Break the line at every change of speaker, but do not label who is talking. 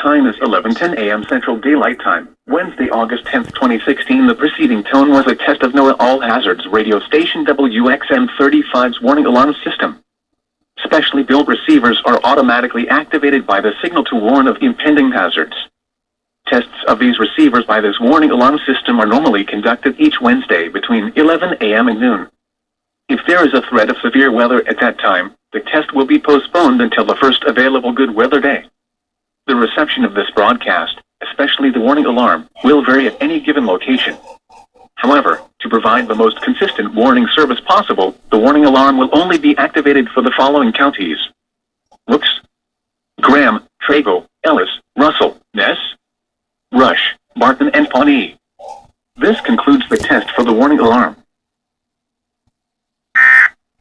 time is 11:10 a.m. Central Daylight Time, Wednesday, August 10th, 2016. The preceding tone was a test of NOAA All Hazards radio station WXM-35's warning alarm system. Specially built receivers are automatically activated by the signal to warn of impending hazards. Tests of these receivers by this warning alarm system are normally conducted each Wednesday between 11 a.m. and noon. If there is a threat of severe weather at that time, the test will be postponed until the first available good weather day. The reception of this broadcast, especially the warning alarm, will vary at any given location. However, to provide the most consistent warning service possible, the warning alarm will only be activated for the following counties: Rooks, Graham, Trago, Ellis, Russell, Ness, Rush, Barton, and Pawnee. This concludes the test for the warning alarm.